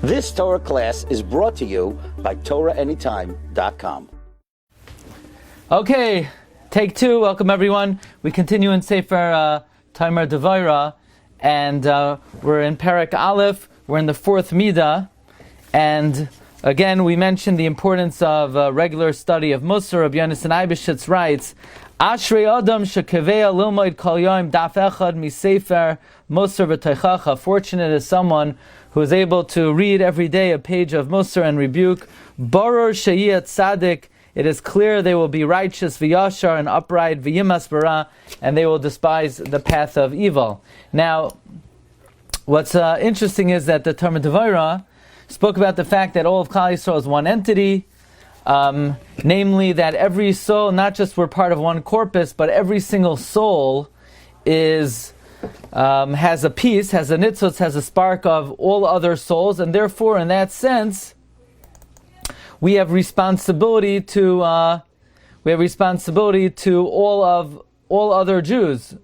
This Torah class is brought to you by TorahAnytime.com. Okay, take two. Welcome everyone. We continue in Sefer Devorah, and we're in Perek Aleph. We're in the fourth Middah, and again we mentioned the importance of regular study of Musar. Rabbi Yonasan Eibeshitz writes, Ashrei Adam shekevea lilmoid kol yom daf echad mi Sefer Musar v'teichacha. Fortunate is someone who is able to read every day a page of Musar and rebuke. Boror sheyiyat tzaddik. It is clear they will be righteous, v'yashar, and upright, v'yimas bara, and they will despise the path of evil. Now, what's interesting is that the Torah Devorah spoke about the fact that all of Klal Yisrael is one entity, namely that every soul, not just we're part of one corpus, but every single soul is has a piece, has a nitzutz, has a spark of all other souls, and therefore, in that sense, we have responsibility to all other Jews.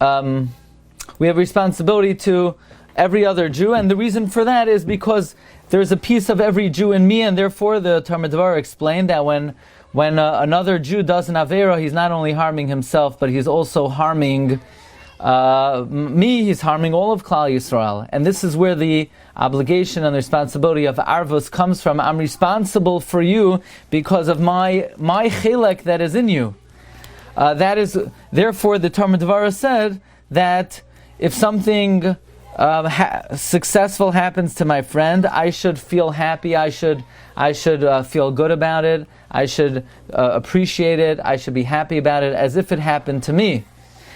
We have responsibility to every other Jew, and the reason for that is because there's a piece of every Jew in me, and therefore the Torah Devorah explained that when another Jew does an Avera, he's not only harming himself, but he's also harming me, he's harming all of Klal Yisrael. And this is where the obligation and the responsibility of Arvus comes from. I'm responsible for you because of my chelek that is in you. That is, therefore, the Torah Devorah said that if something successful happens to my friend, I should feel happy, I should feel good about it, I should appreciate it, I should be happy about it as if it happened to me.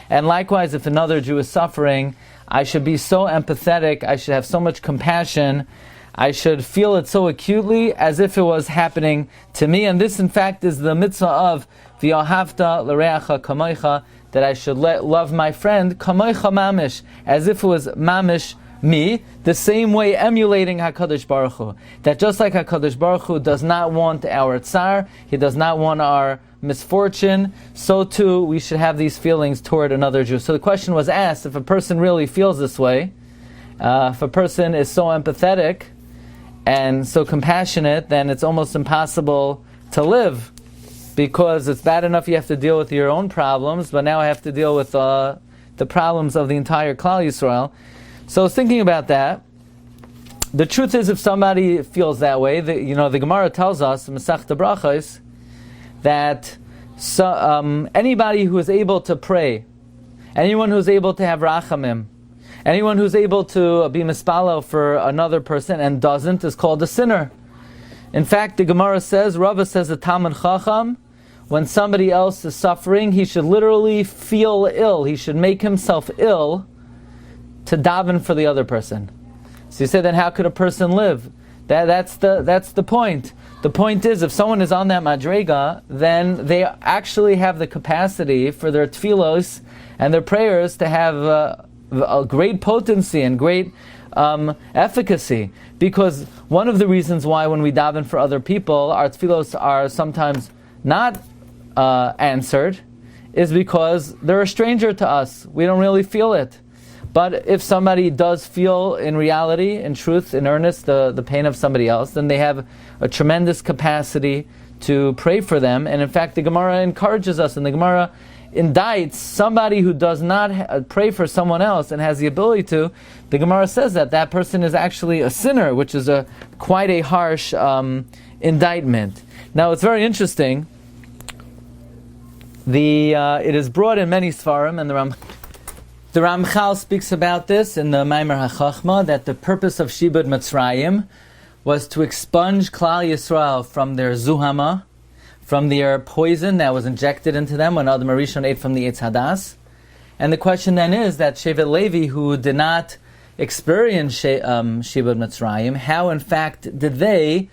And likewise, if another Jew is suffering, I should be so empathetic, I should have so much compassion, I should feel it so acutely as if it was happening to me. And this, in fact, is the mitzvah of v'yahavta l'reacha kamoicha, that I should love my friend kamoicha mamish, as if it was mamish me, the same way emulating HaKadosh Baruch Hu. That just like HaKadosh Baruch Hu does not want our tsar, He does not want our misfortune, so too we should have these feelings toward another Jew. So the question was asked, if a person really feels this way, if a person is so empathetic and so compassionate, then it's almost impossible to live, because it's bad enough you have to deal with your own problems, but now I have to deal with the problems of the entire Klal Yisrael. So I was thinking about that. The truth is, if somebody feels that way, the Gemara tells us, Masechta Brachos, that anybody who is able to pray, anyone who is able to have rachamim, anyone who's able to be mispalo for another person and doesn't, is called a sinner. In fact, the Gemara says, Rava says, a Talmud Chacham, when somebody else is suffering, he should literally feel ill. He should make himself ill to daven for the other person. So you say, then how could a person live? That's the point. The point is, if someone is on that madrega, then they actually have the capacity for their tefillos and their prayers to have a great potency and great efficacy. Because one of the reasons why when we daven for other people, our tefillos are sometimes not answered is because they're a stranger to us. We don't really feel it. But if somebody does feel in reality, in truth, in earnest, the pain of somebody else, then they have a tremendous capacity to pray for them. And in fact, the Gemara encourages us, and the Gemara indicts somebody who does not pray for someone else and has the ability to. The Gemara says that person is actually a sinner, which is quite a harsh indictment. Now, it's very interesting. It is brought in many Sfarim, and the Ramchal speaks about this in the Maimer HaChachma, that the purpose of Shibud Mitzrayim was to expunge Klal Yisrael from their zuhama, from their poison that was injected into them when Adam HaRishon ate from the Eitz Hadas. And the question then is that Shevet Levi, who did not experience Shibud Mitzrayim, how in fact did they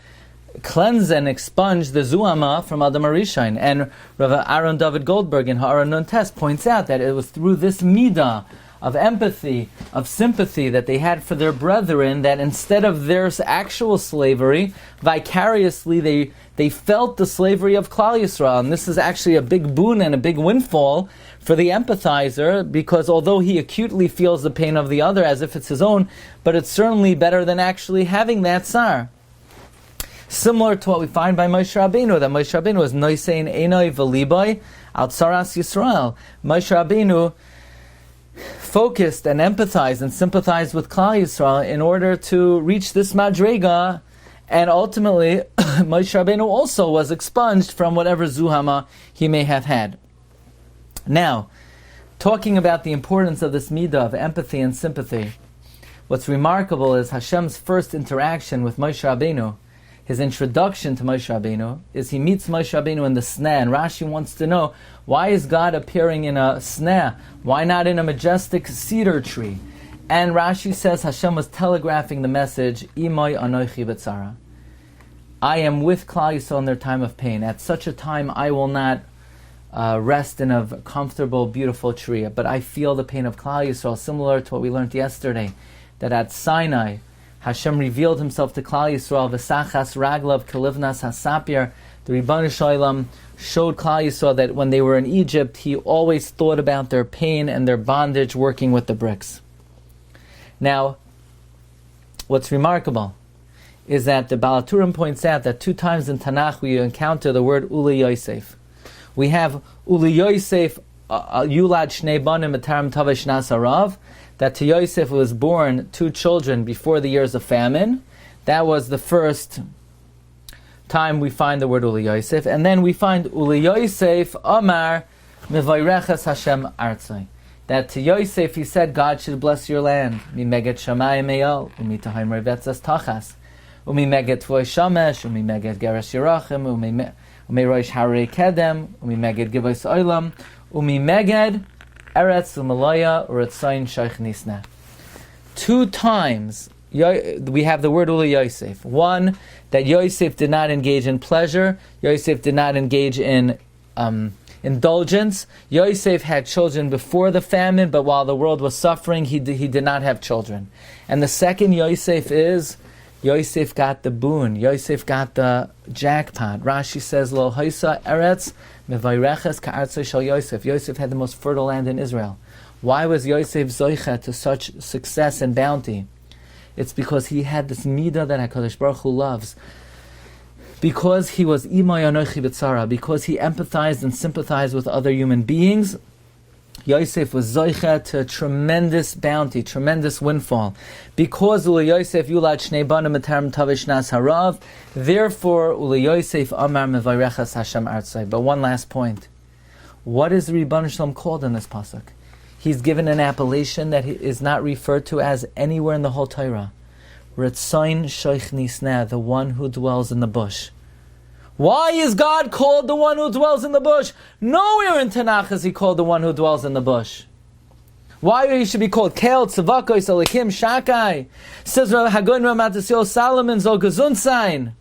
cleanse and expunge the zuhama from Adam HaRishon? And Rabbi Aaron David Goldberg in Ha'aron Nun Tes points out that it was through this Middah of empathy, of sympathy that they had for their brethren, that instead of their actual slavery, vicariously they felt the slavery of Klal Yisrael. And this is actually a big boon and a big windfall for the empathizer, because although he acutely feels the pain of the other as if it's his own, but it's certainly better than actually having that tsar. Similar to what we find by Moshe Rabbeinu, that Moshe Rabbeinu was noisein einoi v'libai al tsaras Yisrael. Moshe Rabbeinu focused and empathized and sympathized with Klal Yisrael in order to reach this madrega, and ultimately Moshe Rabbeinu also was expunged from whatever zuhama he may have had. Now, talking about the importance of this middah of empathy and sympathy, what's remarkable is Hashem's first interaction with Moshe Rabbeinu. His introduction to Moshe Rabbeinu is he meets Moshe Rabbeinu in the sneh, and Rashi wants to know, why is God appearing in a sneh? Why not in a majestic cedar tree? And Rashi says Hashem was telegraphing the message, Imoi anochi b'tzara. I am with Klal Yisrael in their time of pain. At such a time I will not rest in a comfortable, beautiful tree, but I feel the pain of Klal Yisrael, similar to what we learned yesterday, that at Sinai, Hashem revealed himself to Klal Yisrael, v'sachas raglav kalivnas hasapir. The Ribbon Shalom showed Klal Yisrael that when they were in Egypt, he always thought about their pain and their bondage working with the bricks. Now, what's remarkable is that the Baal HaTurim points out that 2 times in Tanakh we encounter the word Uli Yosef. We have Uli Yosef Yulad Shnei Banim B'Taram Tava Shnas Harav, that to Yosef was born 2 children before the years of famine. That was the first time we find the word Uli Yosef. And then we find Uli Yosef Amar Mevayreches Hashem Artzai. That to Yosef he said, God should bless your land. Mi meget shamayim meyal, umi tahim revetzas tachas, umi meget tvoi shamesh, umi meget geras yerachim, umi roish harei kedem, umi meget givos oilam, umi meget eretz umalaya uretzayin shaykh nisna. 2 times we have the word Uli Yosef. One, that Yosef did not engage in pleasure. Yosef did not engage in indulgence. Yosef had children before the famine, but while the world was suffering, he did not have children. And the second Yosef is, Yosef got the boon. Yosef got the jackpot. Rashi says, Lo haisa eretz mevayreches ka'artzei shel Yosef. Yosef had the most fertile land in Israel. Why was Yosef zoicha to such success and bounty? It's because he had this middah that HaKadosh Baruch Hu loves. Because he was imay anochi b'tzara, because he empathized and sympathized with other human beings, Yosef was zoicha to tremendous bounty, tremendous windfall. Because Uli Yosef yulad shnei banim b'taram tava shnas harav, therefore Uli Yosef amar mevayreches Hashem artzai. But one last point. What is the Ribbon Shalom called in this pasuk? He's given an appellation that is not referred to as anywhere in the whole Torah. Retzayin Shoich Nisna, the one who dwells in the bush. Why is God called the one who dwells in the bush? Nowhere in Tanakh is he called the one who dwells in the bush. Why he should be called Kel, Tzavakos, Elikim, Shakai? Says Rabbi Hagoin Ramatasio Solomon Zol Gesundsein.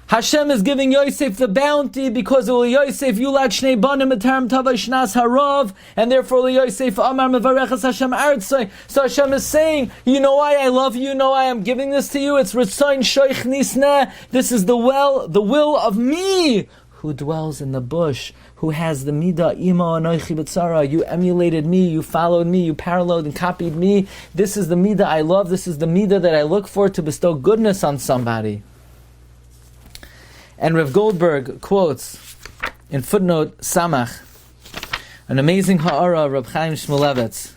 Hashem is giving Yosef the bounty because Uli Yosef Yulad Shnei Banim B'Taram Tava Shnas Harav, and therefore Uli Yosef Amar Mevareches Hashem Artzai. So Hashem is saying, you know why I love you, you know why I'm giving this to you? It's Ritzayin Shoich Nisneh. This is the will of me, who dwells in the bush, who has the Middah Ima Anochi B'Tzara. You emulated me, you followed me, you paralleled and copied me. This is the Middah I love, this is the Middah that I look for to bestow goodness on somebody. And Rav Goldberg quotes in footnote Samach an amazing ha'ara of Reb Chaim Shmulevitz.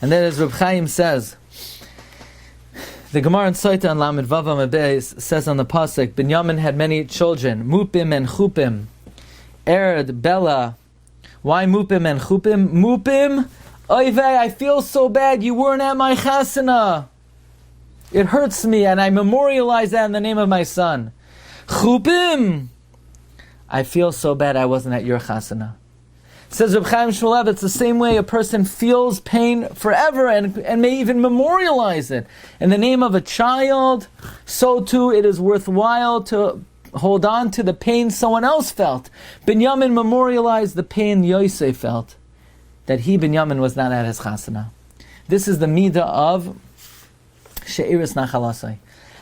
And that is, Reb Chaim says, the Gemara in Soita and Lamed Vavam Abeis says on the pasuk, Binyamin had many children, Mupim and Chupim, Erd, Bella. Why Mupim and Chupim? Mupim, Oive, I feel so bad, you weren't at my chasana. It hurts me, and I memorialize that in the name of my son. Chupim, I feel so bad I wasn't at your chasana. Says Reb Chaim Shmulevitz, it's the same way a person feels pain forever and may even memorialize it. In the name of a child, so too it is worthwhile to hold on to the pain someone else felt. Binyamin memorialized the pain Yosef felt. that he, Binyamin, was not at his chasana. This is the Middah of She'iris Nachalaso.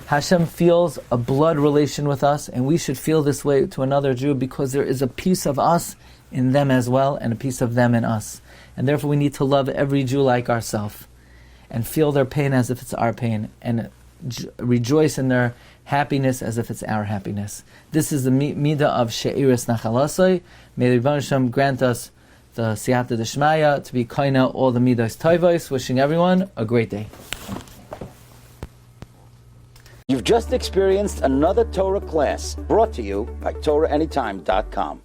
Hashem feels a blood relation with us, and we should feel this way to another Jew because there is a piece of us in them as well, and a piece of them in us. And therefore we need to love every Jew like ourselves, and feel their pain as if it's our pain, and rejoice in their happiness as if it's our happiness. This is the Middah of She'iris Nachalaso. May the Rebbeinu Hashem grant us the Siyata D'Shmaya to be kaina all the Middos Tovos. Wishing everyone a great day. You've just experienced another Torah class brought to you by TorahAnytime.com.